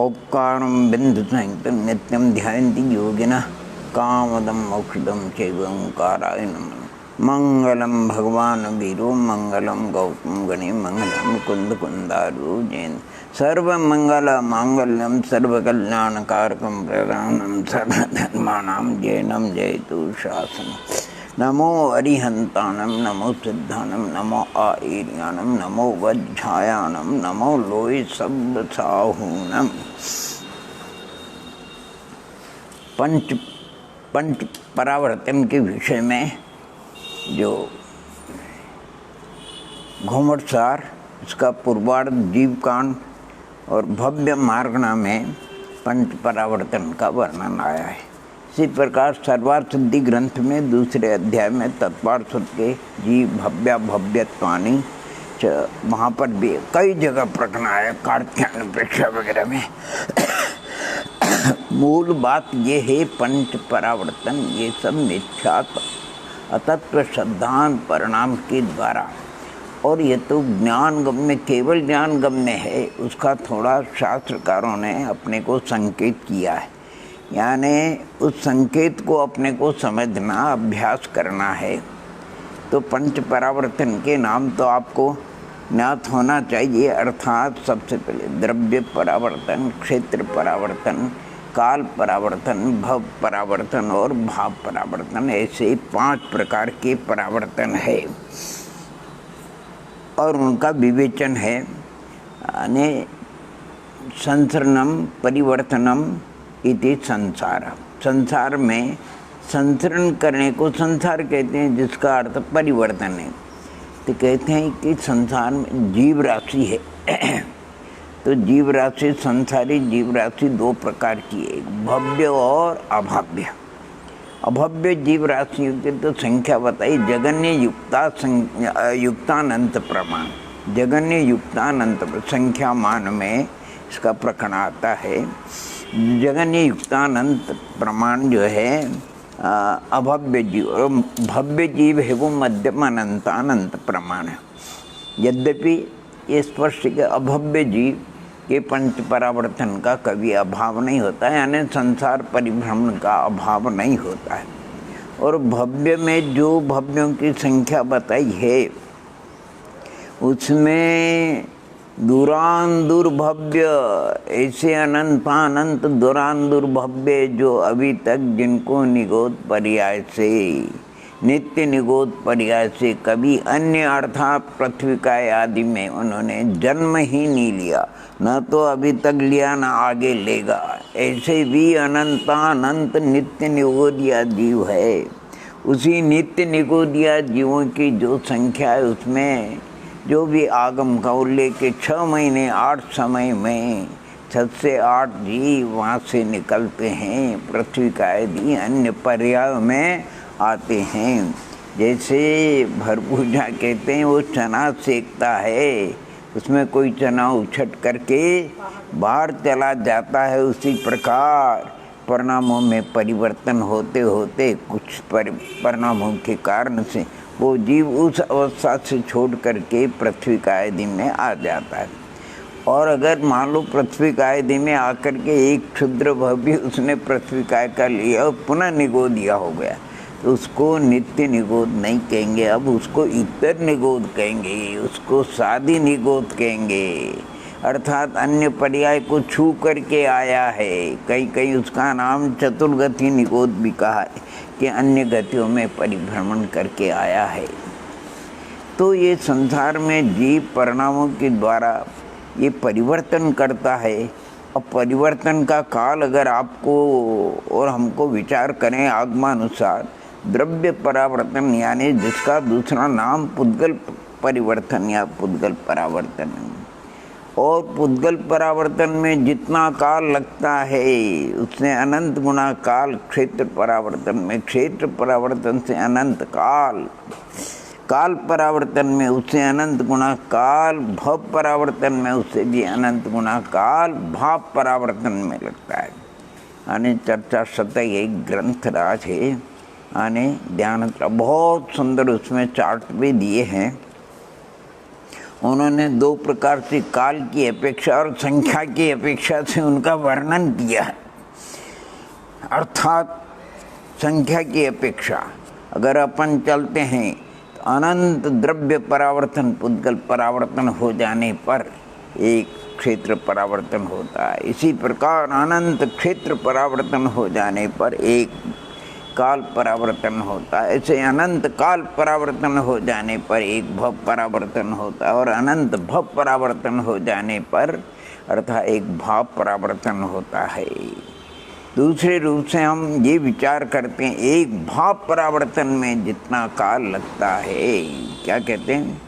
ओंकारं बिंदुसंयुक्तं नित्यं ध्यायन्ति योगिनः कामदं मोक्षदं चैव ओंकाराय नमः। मंगलम भगवान वीरो मंगलम गौतम गणे मंगलम कुंद कुंदारो जैन सर्व मंगल मांगल्यम सर्व कल्याण कारकम प्रदानम सर्वधर्माणां जैनम जयतु शासनम। नमो अरिहंतानम नमो सिद्धानम नमो आईर्यानम नमो वज्झायानम नमो लोय सब साहूनम। पंच परावर्तन के विषय में जो घूमटसार, इसका पूर्वार्ध जीवकांड और भव्य मार्गणा में पंच परावर्तन का वर्णन आया है। इसी प्रकार सर्वार्थ सिद्धि ग्रंथ में दूसरे अध्याय में तत्पार्थ के जीव भव्या भव्यत्वानि वहाँ पर भी कई जगह प्रकरण आया, कार्त्यायन प्रेक्षा वगैरह में। मूल बात ये है पंच परावर्तन ये सब मिथ्या अतत्व श्रद्धान परिणाम के द्वारा, और ये तो ज्ञान गम्य केवल ज्ञान गम्य है, उसका थोड़ा शास्त्रकारों ने अपने को संकेत किया है। यानी उस संकेत को अपने को समझना अभ्यास करना है। तो पंच परावर्तन के नाम तो आपको ज्ञात होना चाहिए, अर्थात सबसे पहले द्रव्य परावर्तन, क्षेत्र परावर्तन, काल परावर्तन, भव परावर्तन और भाव परावर्तन, ऐसे 5 प्रकार के परावर्तन है और उनका विवेचन है। यानी संसरणम परिवर्तनम इति संसार। संसार में संसरण करने को संसार कहते हैं, जिसका अर्थ परिवर्तन है। तो कहते हैं कि संसार में जीव राशि है तो जीव राशि, संसारी जीव राशि 2 प्रकार की है, भव्य और अभव्य। अभव्य जीव राशियों की तो संख्या बताई, जगन्य युक्तानंत प्रमाण। जगन्य युक्तानंत संख्या मान में इसका प्रकरण आता है। जगन्य युक्तानंत प्रमाण जो है अभव्य जीव, और भव्य जीव है वो मध्यम अनंतानंत प्रमाण है। यद्यपि ये स्पष्ट के अभव्य जीव के पंच परावर्तन का कभी अभाव नहीं होता है, यानी संसार परिभ्रमण का अभाव नहीं होता है। और भव्य में जो भव्यों की संख्या बताई है उसमें दुरांदुर्भव्य, ऐसे अनंतानंत दुरांदुर्भव्य जो अभी तक जिनको निगोद पर्याय से, नित्य निगोद पर्याय से कभी अन्य अर्थात पृथ्वी का आदि में उन्होंने जन्म ही नहीं लिया, न तो अभी तक लिया न आगे लेगा, ऐसे भी अनंतानंत नित्य निगोदिया जीव है। उसी नित्य निगोदिया जीवों की जो संख्या है उसमें जो भी आगम का उल्लेख के 6 महीने 8 समय में 6 से 8 जीव वहाँ से निकलते हैं, पृथ्वी का आदि अन्य पर्याय में आते हैं। जैसे भरपूजा कहते हैं, वो चना सेकता है, उसमें कोई चना उछट करके बाहर चला जाता है, उसी प्रकार परिणामों में परिवर्तन होते होते कुछ परिणामों के कारण से वो जीव उस अवस्था से छोड़ करके पृथ्वी का आदि में आ जाता है। और अगर मान लो पृथ्वी का आदि में आकर के एक क्षुद्र भव भी उसने पृथ्वी काय का लिया और पुनः निगोदिया हो गया, तो उसको नित्य निगोद नहीं कहेंगे, अब उसको इतर निगोद कहेंगे, उसको सादी निगोद कहेंगे, अर्थात अन्य पर्याय को छू करके आया है। कहीं कहीं उसका नाम चतुर्गति निगोद भी कहा है कि अन्य गतियों में परिभ्रमण करके आया है। तो ये संसार में जीव परिणामों के द्वारा ये परिवर्तन करता है। अब परिवर्तन का काल अगर आपको और हमको विचार करें आगमानुसार, द्रव्य परावर्तन यानी जिसका दूसरा नाम पुद्गल परिवर्तन या पुद्गल परावर्तन है, और पुद्गल परावर्तन में जितना काल लगता है उसने अनंत गुना काल क्षेत्र परावर्तन में, क्षेत्र परावर्तन से अनंत काल, काल परावर्तन में उससे अनंत गुना काल, भव परावर्तन में उससे भी अनंत गुना काल, भाव परावर्तन में लगता है। यानी चर्चा सतह एक ग्रंथराज है। यानी ध्यान बहुत सुंदर उसमें चार्ट भी दिए हैं उन्होंने दो प्रकार से काल की अपेक्षा और संख्या की अपेक्षा से उनका वर्णन किया है। अर्थात संख्या की अपेक्षा अगर अपन चलते हैं तो अनंत द्रव्य परावर्तन पुद्गल परावर्तन हो जाने पर एक क्षेत्र परावर्तन होता है। इसी प्रकार अनंत क्षेत्र परावर्तन हो जाने पर एक काल परावर्तन होता है। ऐसे अनंत काल परावर्तन हो जाने पर एक भव परावर्तन होता है और अनंत भव परावर्तन हो जाने पर अर्थात एक भाव परावर्तन होता है। दूसरे रूप से हम ये विचार करते हैं एक भाव परावर्तन में जितना काल लगता है, क्या कहते हैं,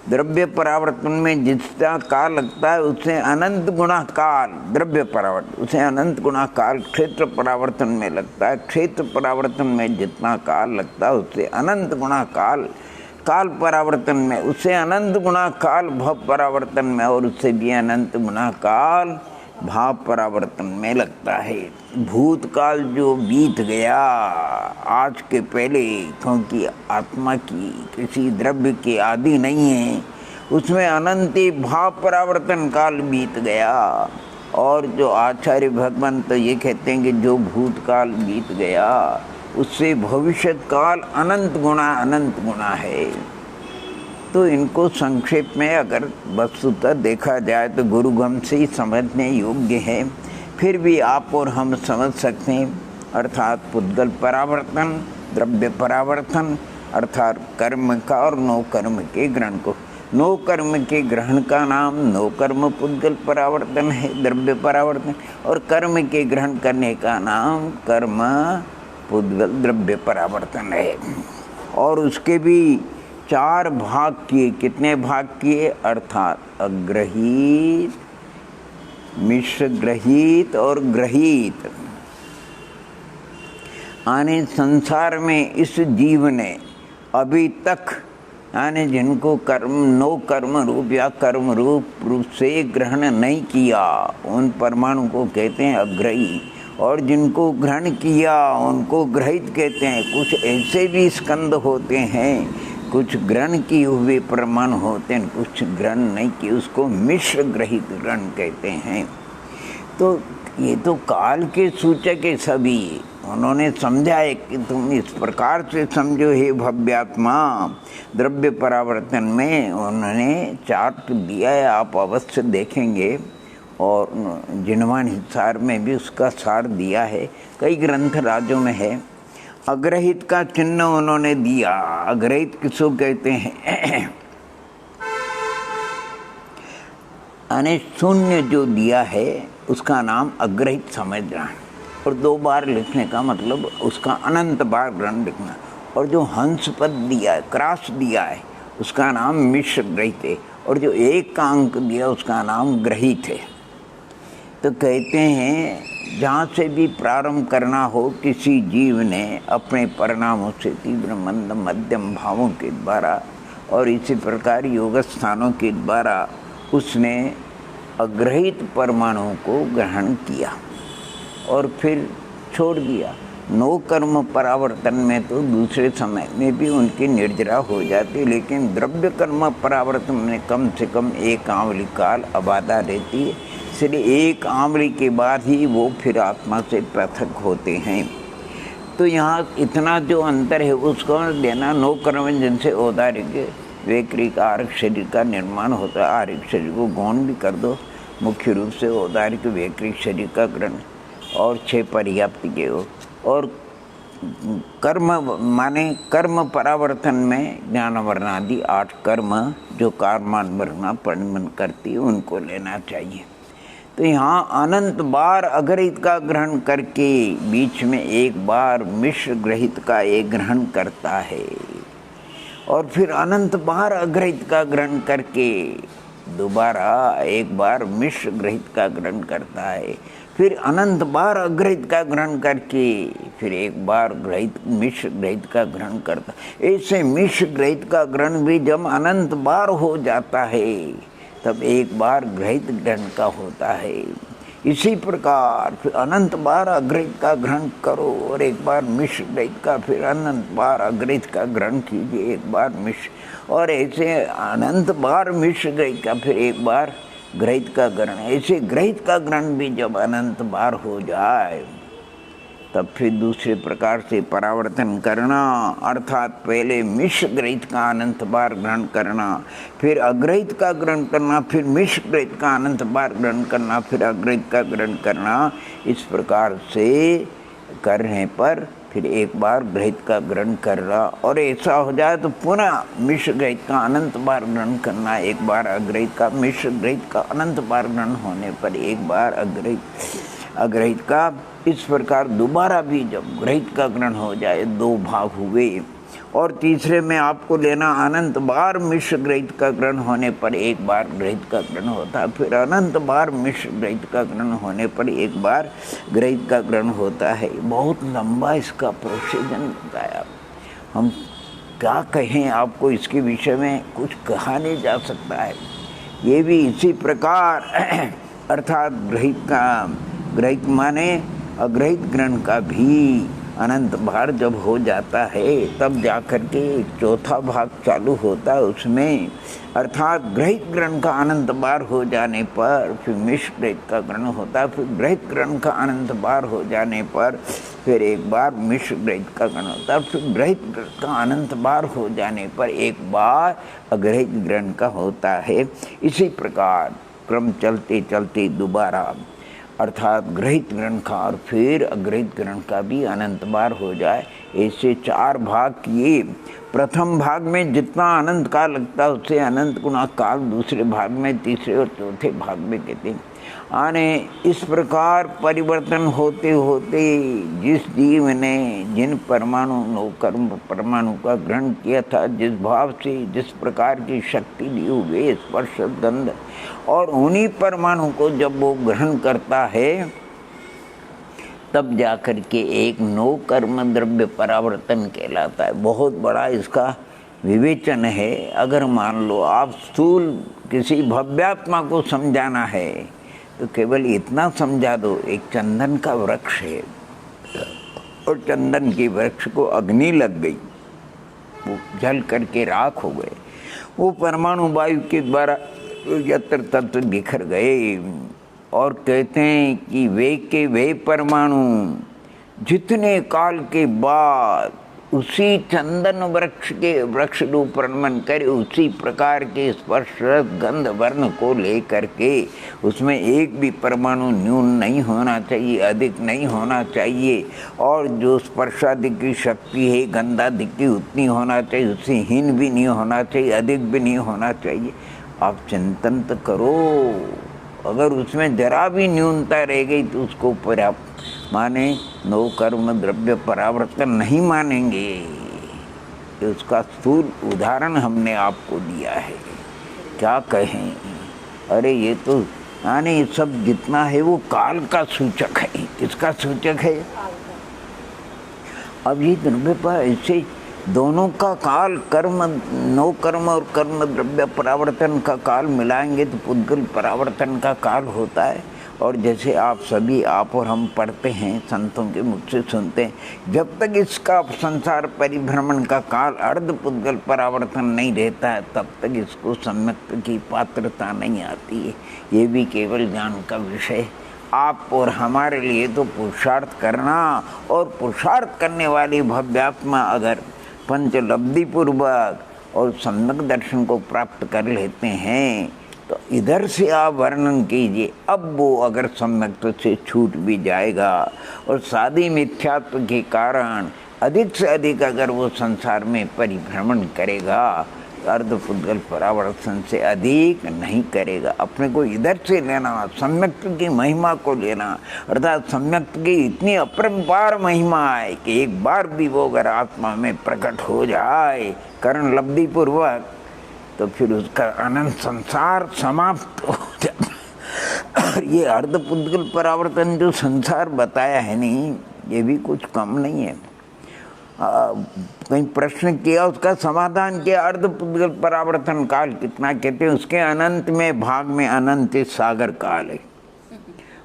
द्रव्य परावर्तन में जितना काल लगता है उससे अनंत गुणा काल द्रव्य परावर्तन, उसे अनंत गुणा काल क्षेत्र परावर्तन में लगता है। क्षेत्र परावर्तन में जितना काल लगता है उससे अनंत गुणा काल काल परावर्तन में, उससे अनंत गुणा काल भव परावर्तन में और उससे भी अनंत गुणा काल भाव परावर्तन में लगता है। भूतकाल जो बीत गया आज के पहले, क्योंकि आत्मा की किसी द्रव्य की आदि नहीं है, उसमें अनंत भाव परावर्तन काल बीत गया। और जो आचार्य भगवान तो ये कहते हैं कि जो भूतकाल बीत गया उससे भविष्यत काल अनंत गुणा है। तो इनको संक्षेप में अगर वस्तुतः देखा जाए तो गुरुगम से ही समझने योग्य है, फिर भी आप और हम समझ सकते हैं। अर्थात पुद्गल परावर्तन, द्रव्य परावर्तन अर्थात कर्म का और नो कर्म के ग्रहण को, नो कर्म के ग्रहण का नाम नो कर्म पुद्गल परावर्तन है, द्रव्य परावर्तन, और कर्म के ग्रहण करने का नाम कर्म पुद्गल द्रव्य परावर्तन है। और उसके भी 4 भाग किए। कितने भाग किए? अर्थात अग्रहीत, मिश्र ग्रहीत और ग्रहीत। आने संसार में इस जीव ने अभी तक यानी जिनको कर्म नो कर्म रूप या कर्म रूप से ग्रहण नहीं किया उन परमाणु को कहते हैं अग्रही, और जिनको ग्रहण किया उनको ग्रहित कहते हैं। कुछ ऐसे भी स्कंद होते हैं, कुछ ग्रहण किए हुए परमाणु होते हैं, कुछ ग्रहण नहीं किए, उसको मिश्र ग्रहित ग्रहण कहते हैं। तो ये तो काल के सूचक है सभी। उन्होंने समझा है कि तुम इस प्रकार से समझो हे भव्यात्मा। द्रव्य परावर्तन में उन्होंने चार्ट दिया है, आप अवश्य देखेंगे, और जिनवान हिसार में भी उसका सार दिया है, कई ग्रंथ राजों में है। अग्रहित का चिन्ह उन्होंने दिया। अग्रहित किसको कहते हैं? यानी शून्य जो दिया है उसका नाम अग्रहित समझना है, और 2 बार लिखने का मतलब उसका अनंत बार ग्रहण लिखना। और जो हंस पद दिया है, क्रॉस दिया है, उसका नाम मिश्र ग्रहित है, और जो 1 का अंक दिया उसका नाम ग्रहित है। तो कहते हैं जहाँ से भी प्रारंभ करना हो किसी जीव ने अपने परिणामों से तीव्र मंद मध्यम भावों के द्वारा और इसी प्रकार योग स्थानों के द्वारा उसने अग्रहित परमाणुओं को ग्रहण किया और फिर छोड़ दिया। नो कर्म परावर्तन में तो दूसरे समय में भी उनकी निर्जरा हो जाती, लेकिन द्रव्य कर्म परावर्तन में कम से कम 1 आंवली काल अबाधा रहती है। इसलिए 1 आंवली के बाद ही वो फिर आत्मा से पृथक होते हैं। तो यहाँ इतना जो अंतर है उसको देना। नो कर्म जिनसे औदारिक वैकृतिक आर्क शरीर का निर्माण होता है। आर्क शरीर को गौण भी कर दो, मुख्य रूप से औदारिक वैकृतिक शरीर का ग्रहण, और 6 पर्याप्त के हो। और कर्म माने कर्म परावर्तन में ज्ञान वर्णादि 8 कर्म जो कर्मान वर्णा परिणमन करती है उनको लेना चाहिए। तो यहाँ अनंत बार अग्रहित का ग्रहण करके बीच में 1 बार मिश्र ग्रहित का एक ग्रहण करता है, और फिर अनंत बार अग्रहित का ग्रहण करके दोबारा 1 बार मिश्र ग्रहित का ग्रहण करता है, फिर अनंत बार अग्रहित का ग्रहण करके फिर 1 बार ग्रहित मिश्र ग्रहित का ग्रहण करता। ऐसे मिश्र ग्रहित का ग्रहण भी जब अनंत बार हो जाता है तब 1 बार ग्रहित ग्रहण का होता है। इसी प्रकार फिर अनंत बार अग्रहित का ग्रहण करो और एक बार मिश्र ग्रहित का, फिर अनंत बार अग्रहित का ग्रहण कीजिए, एक बार मिश्र, और ऐसे अनंत बार मिश्र ग्रहित का, फिर एक बार ग्रहित का ग्रहण। ऐसे ग्रहित का ग्रहण भी जब अनंत बार हो जाए तब फिर दूसरे प्रकार से परावर्तन करना, अर्थात पहले मिश्र ग्रहित का अनंत बार ग्रहण करना, फिर अग्रहित का ग्रहण करना, फिर मिश्र ग्रहित का अनंत बार ग्रहण करना, फिर अग्रहित का ग्रहण करना। इस प्रकार से करने पर फिर एक बार ग्रहित का ग्रहण करना, और ऐसा हो जाए तो पुनः मिश्र ग्रहित का अनंत बार ग्रहण करना, एक बार अग्रहित का, मिश्र ग्रहित का अनंत बार ग्रहण होने पर एक बार अग्रहित का। इस प्रकार दोबारा भी जब ग्रहित का ग्रहण हो जाए, दो भाग हुए, और तीसरे में आपको लेना अनंत बार मिश्र ग्रहित का ग्रहण होने पर एक बार ग्रहित का ग्रहण होता है, फिर अनंत बार मिश्र ग्रहित का ग्रहण होने पर एक बार ग्रहित का ग्रहण होता है। बहुत लंबा इसका प्रोसीजर बताया, हम क्या कहें आपको, इसके विषय में कुछ कहा नहीं जा सकता है। ये भी इसी प्रकार अर्थात ग्रहित माने अग्रहित ग्रहण का भी अनंत बार जब हो जाता है तब जाकर के एक चौथा भाग चालू होता है उसमें, अर्थात ग्रहित ग्रहण का अनंत बार हो जाने पर फिर मिश्र ग्रहित का ग्रहण होता है, फिर ग्रहित ग्रहण का अनंत बार हो जाने पर फिर एक बार मिश्र ग्रहित का ग्रहण होता है, फिर ग्रहित ग्रहण का अनंत बार हो जाने पर एक बार अग्रहित ग्रहण का होता है। इसी प्रकार क्रम चलते चलते दोबारा अर्थात ग्रहित ग्रहण का और फिर अग्रहित ग्रहण का भी अनंत बार हो जाए। ऐसे चार भाग किए। प्रथम भाग में जितना अनंत काल लगता है उससे अनंत गुना काल दूसरे भाग में, तीसरे और चौथे भाग में कहते हैं आने। इस प्रकार परिवर्तन होते होते जिस जीव ने जिन परमाणु कर्म परमाणु का ग्रहण किया था, जिस भाव से जिस प्रकार की शक्ति ली हुई स्पर्श गंध, और उन्हीं परमाणु को जब वो ग्रहण करता है तब जाकर के एक नौ कर्म द्रव्य परावर्तन कहलाता है। बहुत बड़ा इसका विवेचन है। अगर मान लो आप स्थूल किसी भव्यात्मा को समझाना है तो केवल इतना समझा दो, एक चंदन का वृक्ष है और चंदन के वृक्ष को अग्नि लग गई, वो जल करके राख हो गए, वो परमाणु वायु के द्वारा यत्र तत्र बिखर गए। और कहते हैं कि वे के वे परमाणु जितने काल के बाद उसी चंदन वृक्ष रूप रमन करे, उसी प्रकार के स्पर्श गंध वर्ण को लेकर के उसमें एक भी परमाणु न्यून नहीं होना चाहिए, अधिक नहीं होना चाहिए, और जो स्पर्शादिक की शक्ति है गंधादिक की उतनी होना चाहिए, उससे हीन भी नहीं होना चाहिए, अधिक भी नहीं होना चाहिए। आप चिंतन तो करो, अगर उसमें जरा भी न्यूनता रह गई तो उसको पर्याप्त माने नौ कर्म द्रव्य परावर्तन नहीं मानेंगे। उसका स्थूल उदाहरण हमने आपको दिया है, क्या कहें। अरे ये तो माने सब जितना है वो काल का सूचक है। किसका सूचक है? अब ये द्रव्य पर ऐसे दोनों का काल, कर्म नौ कर्म और कर्म द्रव्य परावर्तन का काल मिलाएंगे तो पुद्गल परावर्तन का काल होता है। और जैसे आप सभी, आप और हम पढ़ते हैं, संतों के मुख से सुनते हैं, जब तक इसका संसार परिभ्रमण का काल अर्ध पुद्गल परावर्तन नहीं रहता है तब तक इसको सम्यक्त की पात्रता नहीं आती है। ये भी केवल ज्ञान का विषय। आप और हमारे लिए तो पुरुषार्थ करना, और पुरुषार्थ करने वाली भव्यात्मा अगर पंचलब्धि पूर्वक और सम्यक दर्शन को प्राप्त कर लेते हैं तो इधर से आप वर्णन कीजिए। अब वो अगर सम्यक से छूट भी जाएगा और सादी मिथ्यात्व के कारण अधिक से अधिक अगर वो संसार में परिभ्रमण करेगा अर्धपुद्गल परावर्तन से अधिक नहीं करेगा। अपने को इधर से लेना, सम्यक्त की महिमा को लेना, अर्थात सम्यक्त की इतनी अपरंपार महिमा है कि एक बार भी वो अगर आत्मा में प्रकट हो जाए करण लब्धि पूर्वक तो फिर उसका अनंत संसार समाप्त हो जाता। ये अर्धपुद्गल परावर्तन जो संसार बताया है नहीं, ये भी कुछ कम नहीं है। कहीं प्रश्न किया, उसका समाधान किया। अर्धपुद्गल परावर्तन काल कितना कहते हैं? उसके अनंत में भाग में अनंत सागर काल है।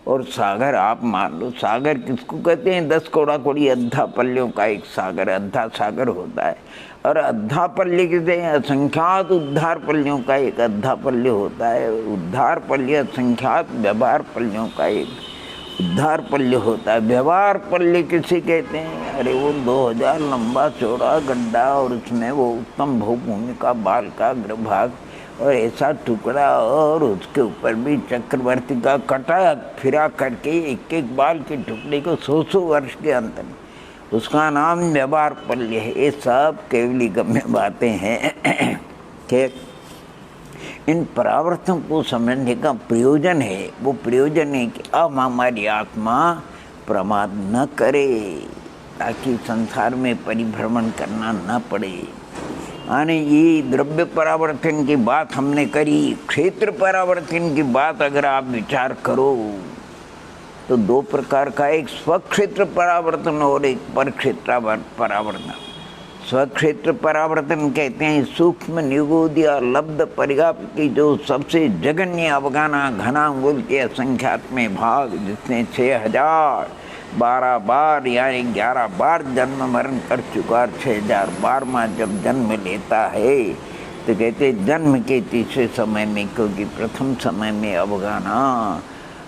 और सागर आप मान लो, सागर किसको कहते हैं? 10 कोड़ा कोड़ी अद्धा पल्लियों का एक सागर, अद्धा सागर होता है। और अद्धा पल्ली किसे? असंख्यात उद्धार पल्लियों का एक अद्धा पल्य होता है। उद्धार पल्य असंख्यात व्यवहार पल्लियों का एक उद्धार पल्य होता है। व्यवहार पल्य किसे कहते हैं? अरे वो 2000 लंबा चौड़ा गड्ढा और उसमें वो उत्तम भूभूमि का बाल का अग्रभाग और ऐसा टुकड़ा, और उसके ऊपर भी चक्रवर्ती का कटा फिरा करके एक एक बाल के टुकड़े को 100 वर्ष के अंतर, उसका नाम व्यवहार पल्य है। ये सब केवली गम्य बातें हैं कि इन परावर्तन को समझने का प्रयोजन है। वो प्रयोजन है कि अब हमारी आत्मा प्रमाद न करे, ताकि संसार में परिभ्रमण करना न पड़े। यानी ये द्रव्य परावर्तन की बात हमने करी, क्षेत्र परावर्तन की बात अगर आप विचार करो तो 2 प्रकार का, एक स्वक्षेत्र परावर्तन और एक परक्षेत्र परावर्तन। स्वक्षेत्र परावर्तन कहते हैं सूक्ष्म निगूढ़ या लब्ध परिगाप की जो सबसे जघन्य अवगाना घना अंगुल के असंख्यात में भाग, जिसने 6012 बार यानी 11 बार जन्म मरण कर चुका, 6000 बार में जब जन्म लेता है तो कहते जन्म के तीसरे समय में, क्योंकि प्रथम समय में अवगाना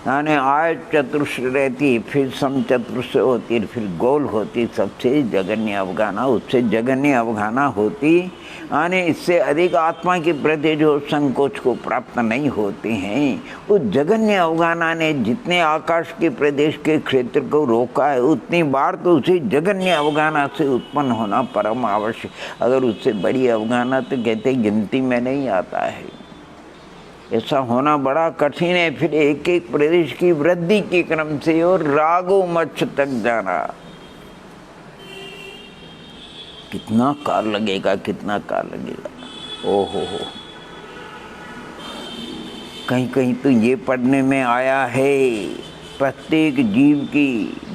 यानी आय चतुर्ष रहती, फिर समचतुर्ष होती, फिर गोल होती, सबसे जघन्य अवगाना, उससे जघन्य अवगाना होती। यानी इससे अधिक आत्मा के प्रति जो संकोच को प्राप्त नहीं होते हैं, उस जघन्य अवगाना ने जितने आकाश के प्रदेश के क्षेत्र को रोका है, उतनी बार तो उसी जघन्य अवगाना से उत्पन्न होना परम आवश्यक। अगर उससे बड़ी अवगाना तो कहते गिनती में नहीं आता है, ऐसा होना बड़ा कठिन है। फिर एक एक प्रदेश की वृद्धि के क्रम से और रागो मच्छ तक जाना, कितना काल लगेगा, कितना काल लगेगा। ओहो हो, कहीं कहीं तो ये पढ़ने में आया है प्रत्येक जीव की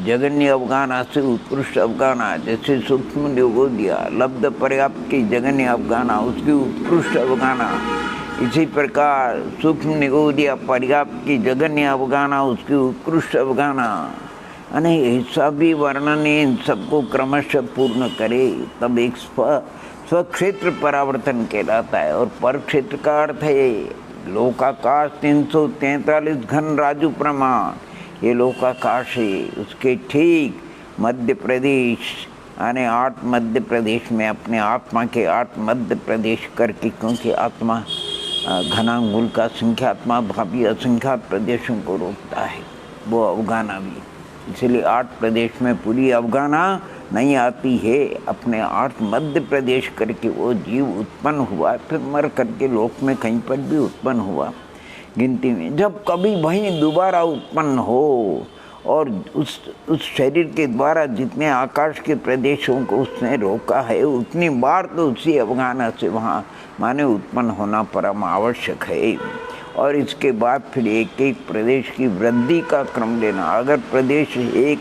जघन्य अवगाना से उत्कृष्ट अवगाना, जैसे सूक्ष्म निगूढ़ लब्ध पर्याप्त की जघन्य अवगाना उसकी उत्कृष्ट अवगाना, इसी प्रकार सूक्ष्म निगूढ़ या पर्याप्त की जघन्य अवगाना उसकी उत्कृष्ट अवगाना। यानी ऐसा भी वर्णन इन सबको क्रमशः पूर्ण करे तब एक स्वक्षेत्र परावर्तन कहलाता है। और परक्षेत्र का अर्थ है लोकाकाश 343 घन राजू प्रमाण। ये लोकाकाश है, उसके ठीक मध्य प्रदेश यानी 8 मध्य प्रदेश में अपने आत्मा के 8 मध्य प्रदेश करके, क्योंकि आत्मा घनांगुल का संख्यात्मा भावी असंख्यात प्रदेशों को रोकता है, वो अवगाना भी, इसलिए 8 प्रदेश में पूरी अवगाना नहीं आती है। अपने 8 मध्य प्रदेश करके वो जीव उत्पन्न हुआ, फिर मर करके लोक में कहीं पर भी उत्पन्न हुआ गिनती में। जब कभी वहीं दोबारा उत्पन्न हो और उस शरीर के द्वारा जितने आकाश के प्रदेशों को उसने रोका है, उतनी बार तो उसी अवगाना से वहाँ माने उत्पन्न होना परम आवश्यक है। और इसके बाद फिर एक एक प्रदेश की वृद्धि का क्रम लेना। अगर प्रदेश एक,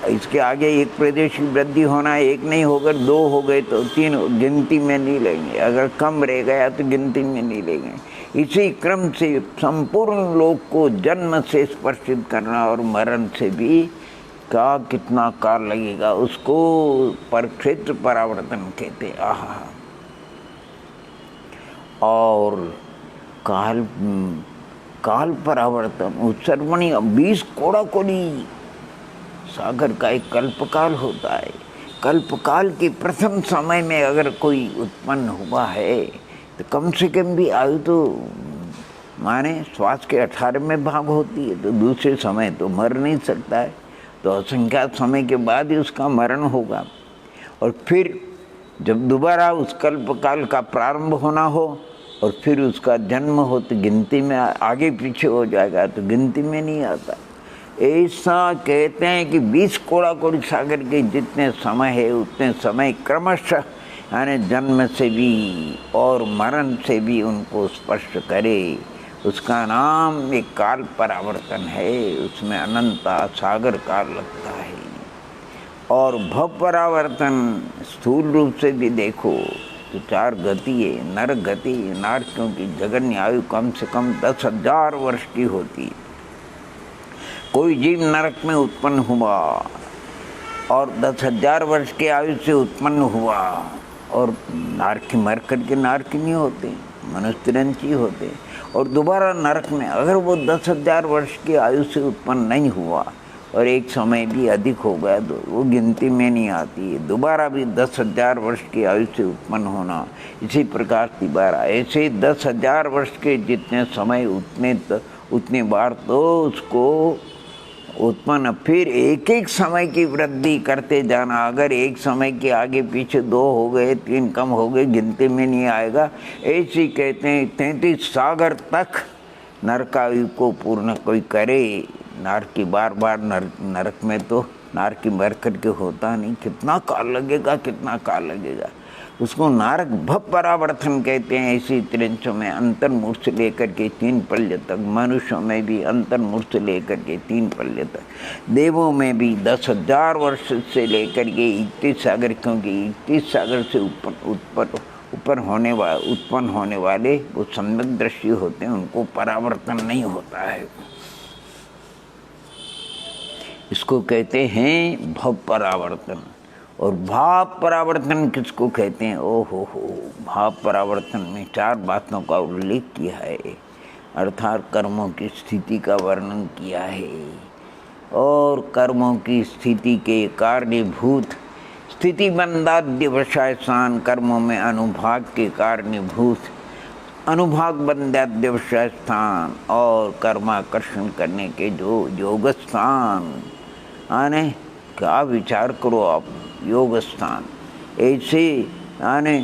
इसके आगे एक प्रदेश की वृद्धि होना, एक नहीं होकर 2 हो गए तो 3 गिनती में नहीं लेंगे, अगर कम रह गया तो गिनती में नहीं लेंगे। इसी क्रम से संपूर्ण लोक को जन्म से स्पर्शित करना और मरण से भी क्या कितना काल लगेगा, उसको परक्षेत्र परावर्तन कहते हैं। आहा, और काल परावर्तन उत्सर्वणी 20 कोड़ा कोड़ी सागर का एक कल्पकाल होता है। कल्पकाल के प्रथम समय में अगर कोई उत्पन्न हुआ है तो कम से कम भी आयु तो माने श्वास के 18वें भाग होती है, तो दूसरे समय तो मर नहीं सकता है, तो असंख्यात समय के बाद ही उसका मरण होगा। और फिर जब दोबारा उस कल्पकाल का प्रारंभ होना हो और फिर उसका जन्म हो तो गिनती में आगे पीछे हो जाएगा, तो गिनती में नहीं आता। ऐसा कहते हैं कि 20 कोड़ा कोड़ी सागर के जितने समय है उतने समय क्रमशः यानी जन्म से भी और मरण से भी उनको स्पर्श करे, उसका नाम एक काल परावर्तन है। उसमें अनंता सागर काल लगता है। और भव परावर्तन स्थूल रूप से भी देखो तो 4 गति है। नर गति, नर क्योंकि जगन्य आयु कम से कम 10,000 वर्ष की होती है। कोई जीव नरक में उत्पन्न हुआ और 10,000 वर्ष के आयु से उत्पन्न हुआ और नारकी मर करके नारकी नहीं होते, मनुष्य होते, और दोबारा नरक में अगर वो 10,000 वर्ष की आयु से उत्पन्न नहीं हुआ और एक समय भी अधिक हो गया तो वो गिनती में नहीं आती है। दोबारा भी 10,000 वर्ष की आयु से उत्पन्न होना, इसी प्रकार दोबारा ऐसे 10,000 वर्ष के जितने समय उतने बार तो उसको उत्पन्न, फिर एक एक समय की वृद्धि करते जाना। अगर एक समय के आगे पीछे 2 हो गए, 3 कम हो गए, गिनती में नहीं आएगा। ऐसी कहते हैं 33 सागर तक नरकायु को पूर्ण कोई करे। नारकी बार बार नरक में तो नारकी मर करके होता नहीं, कितना काल लगेगा, कितना काल लगेगा। उसको नारक भव परावर्तन कहते हैं। ऐसी त्रिंशों में अंतर्मुख से लेकर के 3 पल्य तक, मनुष्यों में भी अंतर्मुख से लेकर के 3 पल्य तक, देवों में भी 10,000 वर्ष से लेकर के 31 सागर, क्योंकि 31 सागर से उत्पन्न होने वाले वो सम्यक दृष्टि होते हैं, उनको परावर्तन नहीं होता है। इसको कहते हैं भव परावर्तन। और भाव परावर्तन किसको कहते हैं? ओहो हो, भाव परावर्तन में 4 बातों का उल्लेख किया है, अर्थात कर्मों की स्थिति का वर्णन किया है और कर्मों की स्थिति के कारणीभूत स्थिति बंधाद्य वशायसान, कर्मों में अनुभाग के कारणीभूत अनुभाग बंधाद्य वशायस्थान और कर्माकर्षण करने के जो योग स्थान, आने क्या विचार करो आप, योग स्थान ऐसे आने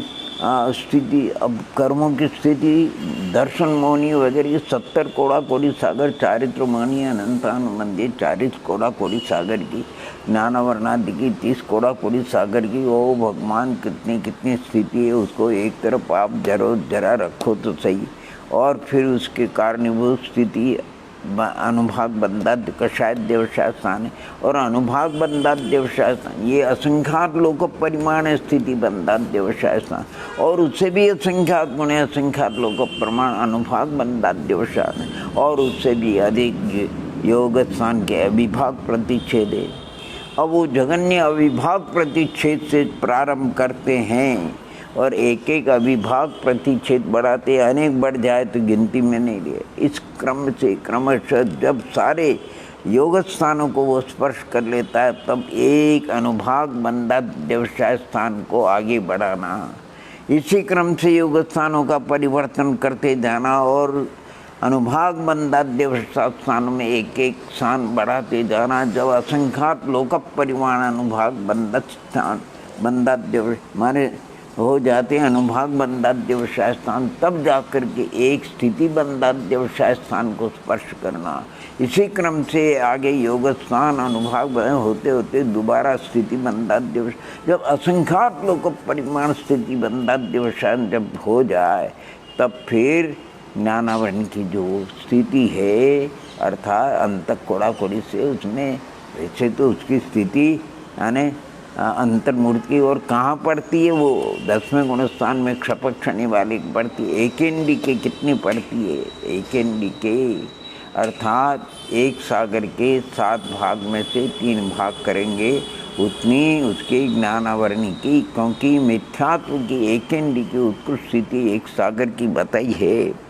स्थिति। अब कर्मों की स्थिति दर्शन मौनी वगैरह 70 कोड़ा कोड़ी सागर, चारित्र मौनी अनंतानुबंधी 40 कोड़ा कोड़ी सागर की, ज्ञानावरणादि की 30 कोड़ा कोड़ी सागर की। ओ भगवान, कितनी कितनी स्थिति है, उसको एक तरफ आप जरा रखो तो सही। और फिर उसके कारणीभूत स्थिति अनुभाग बंधाद्य कषाय देवशास्थान है, और अनुभाग बंधाद्य देवशास्थान ये असंख्यात लोक परिमाण स्थिति बंधाद्य देवशास्थान, और उससे भी असंख्यात गुण असंख्यात लोक प्रमाण अनुभाग बंधाद्य देवशास्थान, और उससे भी अधिक योग स्थान के अविभाग प्रतिच्छेद है। अब वो जगन्य अविभाग प्रतिच्छेद से प्रारंभ करते हैं और एक एक अविभाग प्रतिच्छेद बढ़ाते, अनेक बढ़ जाए तो गिनती में नहीं लिए। इस क्रम से क्रमशः जब सारे योग स्थानों को वो स्पर्श कर लेता है, तब एक अनुभाग बंधाद्य देवशाय स्थान को आगे बढ़ाना। इसी क्रम से योग स्थानों का परिवर्तन करते जाना और अनुभाग बंधाद्य देवशाय स्थान में एक एक स्थान बढ़ाते जाना। जब असंख्यात लोक परिमाण अनुभाग बंधाद्य माने हो जाते हैं अनुभाग बंधाद्य देवशाय स्थान, तब जाकर के एक स्थिति बंधाद्य देवशाय स्थान को स्पर्श करना। इसी क्रम से आगे योग स्थान अनुभाग होते होते दोबारा स्थिति बंधाद्य देवशाय, जब असंख्यात लोक परिमाण स्थिति बंधाद्य देवशाय जब हो जाए, तब फिर ज्ञानावरण की जो स्थिति है, अर्थात अंतक कोड़ा कोड़ी से उसमें, वैसे तो उसकी स्थिति यानी अंतर्मूर्ति और कहाँ पड़ती है, वो 10वें गुण स्थान में क्षपक क्षणी वाली पड़ती है। एकेंडी के कितनी पड़ती है? एकेंडी के अर्थात एक सागर के 7 भाग में से 3 भाग करेंगे, उतनी उसके ज्ञानावरणी की, क्योंकि मिथ्यात्व की एकेंडी की उत्कृष्ट स्थिति एक सागर की बताई है।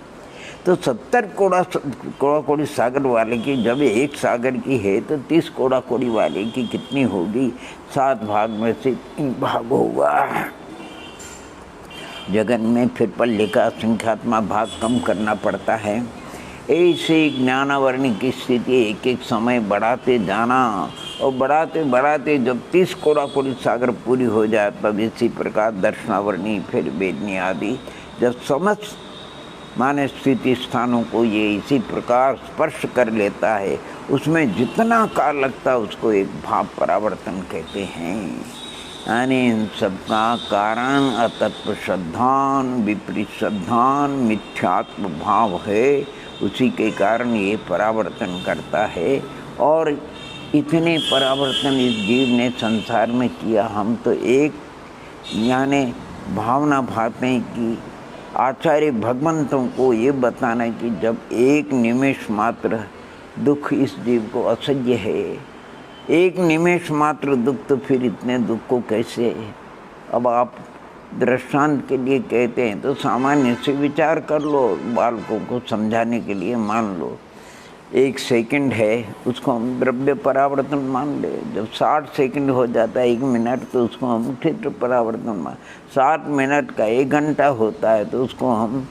तो 70 कोड़ा कोड़ी सागर वाले की जब एक सागर की है, तो 30 कोड़ा कोड़ी वाले की कितनी होगी? 7 भाग में से 3 भाग होगा। जगन में फिर पल्ले का संख्यात्मक भाग कम करना पड़ता है। ऐसे ज्ञानावरणी की स्थिति एक एक समय बढ़ाते जाना, और बढ़ाते बढ़ाते जब 30 कोड़ा कोड़ी सागर पूरी हो जाए, तब इसी प्रकार दर्शनावरणी, फिर वेदनी आदि जब समस्त माने स्थिति स्थानों को ये इसी प्रकार स्पर्श कर लेता है, उसमें जितना काल लगता है उसको एक भाव परावर्तन कहते हैं। यानी इन सबका कारण अतत्व श्रद्धान, विपरीत श्रद्धान, मिथ्यात्व भाव है, उसी के कारण ये परावर्तन करता है। और इतने परावर्तन इस जीव ने संसार में किया। हम तो एक यानी भावना भाते हैं कि आचार्य भगवंतों को ये बताना है कि जब एक निमेष मात्र दुख इस जीव को असह्य है। एक निमेष मात्र दुख, तो फिर इतने दुख को कैसे। अब आप दृष्टांत के लिए कहते हैं तो सामान्य से विचार कर लो, बालकों को समझाने के लिए मान लो 1 सेकंड है, उसको हम द्रव्य परावर्तन मान ले। जब 60 सेकंड हो जाता है 1 मिनट, तो उसको हम क्षेत्र परावर्तन मान। 7 मिनट का 1 घंटा होता है तो उसको हम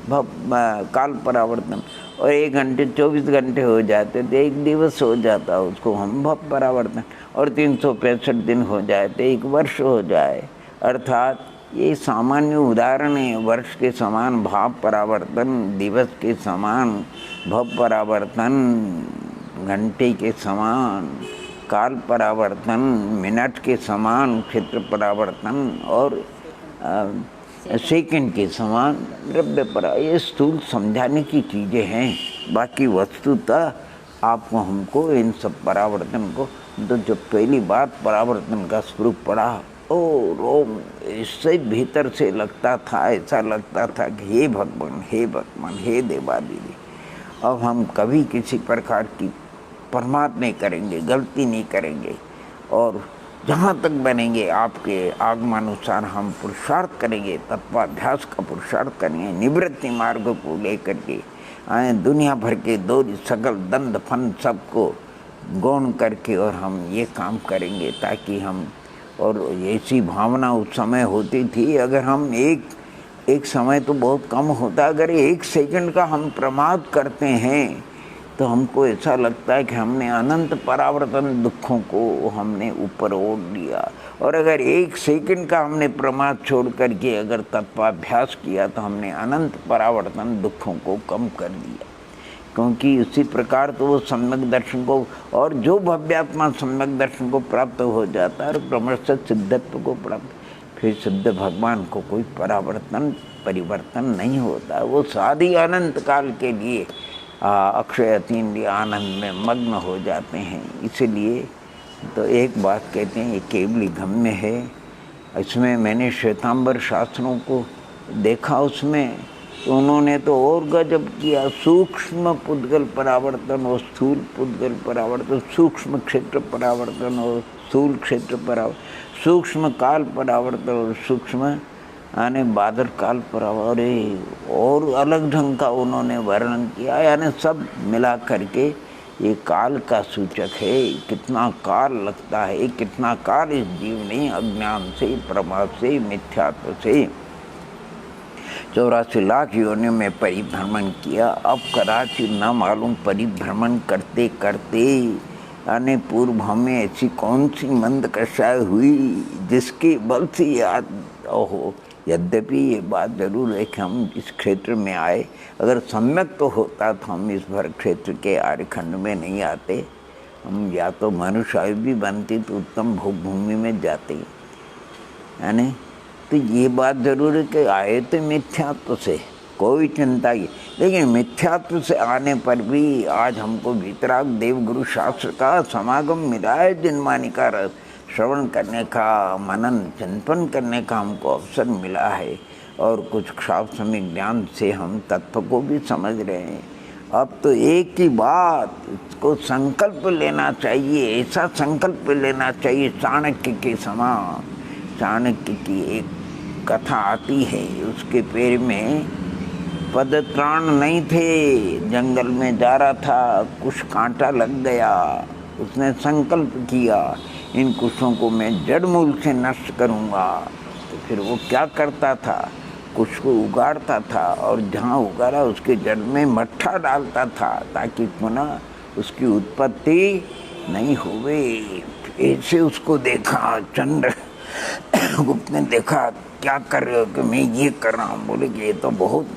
काल परावर्तन, और 1 घंटे 24 घंटे हो जाते तो 1 दिवस हो जाता, उसको हम भव परावर्तन, और 365 दिन हो जाए तो 1 वर्ष हो जाए। अर्थात ये सामान्य उदाहरण है। वर्ष के समान भाव परावर्तन, दिवस के समान भव परावर्तन, घंटे के समान काल परावर्तन, मिनट के समान क्षेत्र परावर्तन, और सेकंड के समान द्रव्य परावर्तन। ये स्थूल समझाने की चीज़ें हैं। बाकी वस्तुतः आपको हमको इन सब परावर्तन को, तो जो पहली बात परावर्तन का स्वरूप पड़ा, ओ रोम, इससे भीतर से लगता था, ऐसा लगता था कि हे भगवान, हे भगवान, हे देवादिदेव, अब हम कभी किसी प्रकार की परमात्मा नहीं करेंगे, गलती नहीं करेंगे, और जहाँ तक बनेंगे आपके आगमानुसार हम पुरुषार्थ करेंगे, तत्वाभ्यास का पुरुषार्थ करेंगे, निवृत्ति मार्ग को लेकर के दुनिया भर के दो सकल दंड फन सबको गौण करके, और हम ये काम करेंगे ताकि हम, और ऐसी भावना उस समय होती थी। अगर हम एक समय तो बहुत कम होता, अगर 1 सेकंड का हम प्रमाद करते हैं तो हमको ऐसा लगता है कि हमने अनंत परावर्तन दुखों को हमने ऊपर ओढ़ लिया। और अगर 1 सेकंड का हमने प्रमाद छोड़ करके अगर तत्वाभ्यास किया तो हमने अनंत परावर्तन दुखों को कम कर दिया। क्योंकि उसी प्रकार तो वो सम्यक दर्शन को, और जो भव्यात्मा सम्यक दर्शन को प्राप्त हो जाता है और ब्रह्मस्थ सिद्धत्व को प्राप्त, फिर सिद्ध भगवान को कोई परिवर्तन नहीं होता। वो साधी अनंत काल के लिए अक्षय अतीन्द्रिय आनंद में मग्न हो जाते हैं। इसीलिए तो एक बात कहते हैं, ये केवली गम्य है। इसमें मैंने श्वेतांबर शास्त्रों को देखा, उसमें तो उन्होंने तो और गजब किया। सूक्ष्म पुद्गल परावर्तन और स्थूल पुद्गल परावर्तन, सूक्ष्म क्षेत्र परावर्तन और स्थूल क्षेत्र परावर्तन, सूक्ष्म काल परावर्तन और सूक्ष्म यानी बादल काल परावर्तन, और अलग ढंग का उन्होंने वर्णन किया। यानी सब मिला करके ये काल का सूचक है। कितना काल लगता है, कितना काल इस जीव ने अज्ञान से, प्रमाद से, मिथ्यात्व से 84 लाख योनियों में परिभ्रमण किया। अब कदाचित न मालूम परिभ्रमण करते करते यानी पूर्व में ऐसी कौन सी मंद कषाय हुई जिसके बल से याद हो। यद्यपि ये बात जरूर है कि हम इस क्षेत्र में आए, अगर सम्यक तो होता तो हम इस भर क्षेत्र के आर्यखंड में नहीं आते। हम या तो मनुष्य आयु भी बनती तो उत्तम भूमि में जाते, यानी तो ये बात जरूर है कि आए तो मिथ्यात्व से, कोई चिंता ही, लेकिन मिथ्यात्व से आने पर भी आज हमको वितराग देवगुरु शास्त्र का समागम मिला है। जिनवाणी का रस श्रवण करने का, मनन चिंतन करने का हमको अवसर मिला है, और कुछ शास्त्रीय ज्ञान से हम तत्व को भी समझ रहे हैं। अब तो एक ही बात, इसको संकल्प लेना चाहिए, ऐसा संकल्प लेना चाहिए चाणक्य के समान। चाणक्य की एक कथा आती है, उसके पैर में पदत्राण नहीं थे, जंगल में जा रहा था, कुछ कांटा लग गया। उसने संकल्प किया इन कुशों को मैं जड़ मूल से नष्ट करूँगा। तो फिर वो क्या करता था, कुछ को उगाड़ता था, और जहाँ उगाड़ा उसके जड़ में मट्ठा डालता था ताकि पुनः उसकी उत्पत्ति नहीं होवे। ऐसे उसको देखा चंद्रगुप्त ने, देखा क्या कर रहे हो, कि मैं ये कर रहा हूँ। बोले कि ये तो बहुत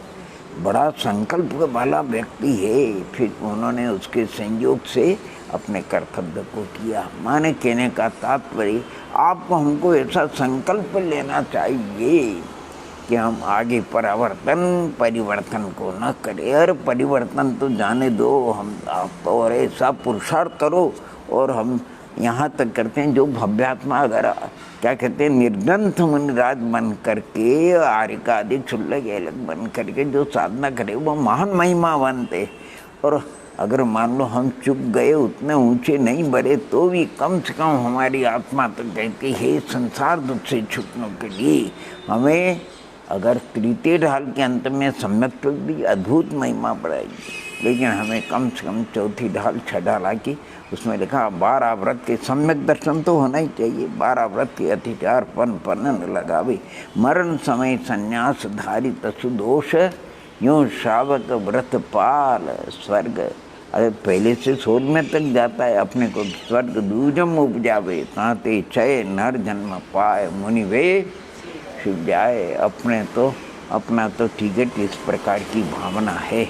बड़ा संकल्प वाला व्यक्ति है। फिर उन्होंने उसके संयोग से अपने कर्तव्य को किया। माने कहने का तात्पर्य, आपको हमको ऐसा संकल्प लेना चाहिए कि हम आगे परिवर्तन को न करें। और परिवर्तन तो जाने दो, हम आप तो और ऐसा पुरुषार्थ करो। और हम यहाँ तक करते हैं, जो भव्यात्मा अगर क्या कहते हैं, निर्ग्रंथ मुनिराज बन करके, आर्य का अधिक क्षुल्लक अलग बन करके जो साधना करे वो महान महिमावंत है। और अगर मान लो हम चुप गए, उतने ऊंचे नहीं बढ़े, तो भी कम से कम हमारी आत्मा तो कहती है संसार दुख से छूटने के लिए हमें, अगर तृतीय ढाल के अंत में सम्यक भी अद्भुत महिमा बढ़ाएगी, लेकिन हमें कम से कम चौथी ढाल, छह ढाल आके उसमें लिखा 12 व्रत के सम्यक दर्शन तो होना ही चाहिए। 12 व्रत के अतिचार पन पनन लगावे, मरण समय संन्यास धारी तसु दोष, यूँ श्रावक व्रत पाल स्वर्ग। अरे पहले से सोल में तक जाता है, अपने को स्वर्ग दूजम उपजावे, ताते चय नर जन्म पाए, मुनि वे शिव जाए। अपना तो टिकट इस प्रकार की भावना है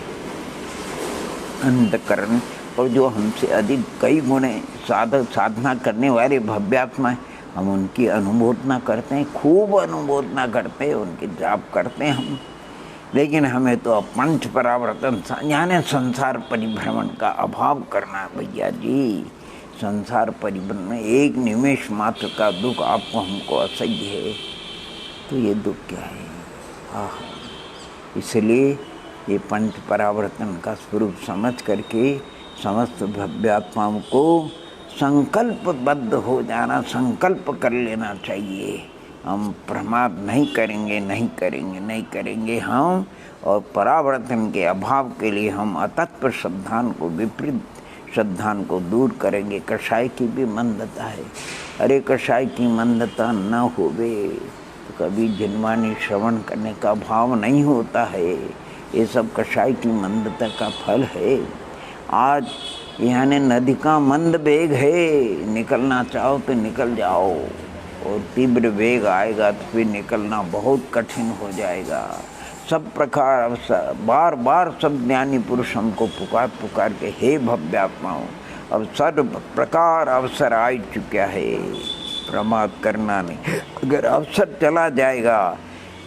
अंतकरण, और जो हमसे अधिक कई गुणे साधना करने वाले भव्यात्मा, हम उनकी अनुमोदना करते हैं, खूब अनुमोदना करते हैं, उनके जाप करते हैं हम। लेकिन हमें तो पंच परावर्तन यानी संसार परिभ्रमण का अभाव करना भैया जी। संसार परिभ्रमण में एक निमेष मात्र का दुख आपको हमको असह्य है, तो ये दुख क्या है? इसलिए ये पंच परावर्तन का स्वरूप समझ करके समस्त भव्यात्माओं को संकल्पबद्ध हो जाना, संकल्प कर लेना चाहिए। हम प्रमाद नहीं करेंगे हम, और परावर्तन के अभाव के लिए हम अतत्व श्रद्धान को, विपरीत श्रद्धान को दूर करेंगे। कषाय की भी मंदता है, अरे कषाय की मंदता न होवे तो कभी जिनवाणी श्रवण करने का भाव नहीं होता है। ये सब कषाय की मंदता का फल है। आज यानी नदी का मंद वेग है, निकलना चाहो तो निकल जाओ, और तीव्र वेग आएगा तो फिर निकलना बहुत कठिन हो जाएगा। सब प्रकार अवसर, बार बार सब ज्ञानी पुरुष हमको पुकार के, हे भव्यात्माओं, अब सर्व प्रकार अवसर आ चुका है, प्रमाद करना नहीं। अगर अवसर चला जाएगा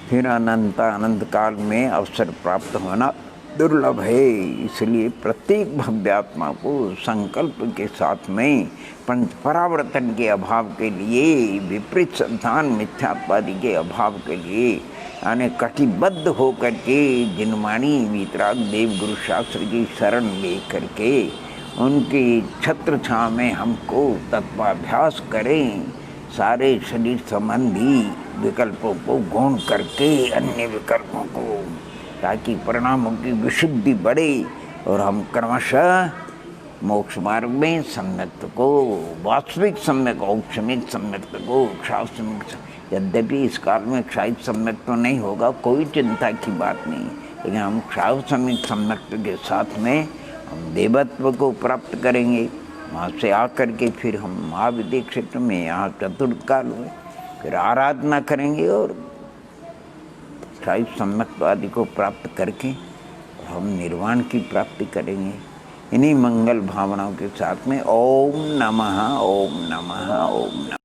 फिर अनंत काल में अवसर प्राप्त होना दुर्लभ है। इसलिए प्रत्येक भव्यात्मा को संकल्प के साथ में पंच परावर्तन के अभाव के लिए, विपरीत संतान मिथ्यात्वादि के अभाव के लिए, यानी कटिबद्ध होकर के जिनवाणी वीतराग देव गुरु शास्त्र की शरण ले करके उनकी छत्र छाँव में हमको तत्वाभ्यास करें। सारे शरीर संबंधी विकल्पों को गौण करके अन्य विकल्पों को, ताकि परिणामों की विशुद्धि बढ़े और हम क्रमशः मोक्ष मार्ग में सम्यक्त को, वास्तविक सम्यक औक्षमिक सम्यक्त को, क्षावसम्यक, यद्यपि इस काल में क्षायिक सम्यक तो नहीं होगा, कोई चिंता की बात नहीं, लेकिन हम क्षावसम्यक सम्यक्त के साथ में हम देवत्व को प्राप्त करेंगे। वहाँ से आकर के फिर हम महाविद्य क्षेत्र में यहाँ चतुर्थ काल में फिर आराधना करेंगे और क्षायिक सम्यक्त आदि को प्राप्त करके हम निर्वाण की प्राप्ति करेंगे। इन्हीं मंगल भावनाओं के साथ में ओम नमः, ओम नमः, ओम नमः।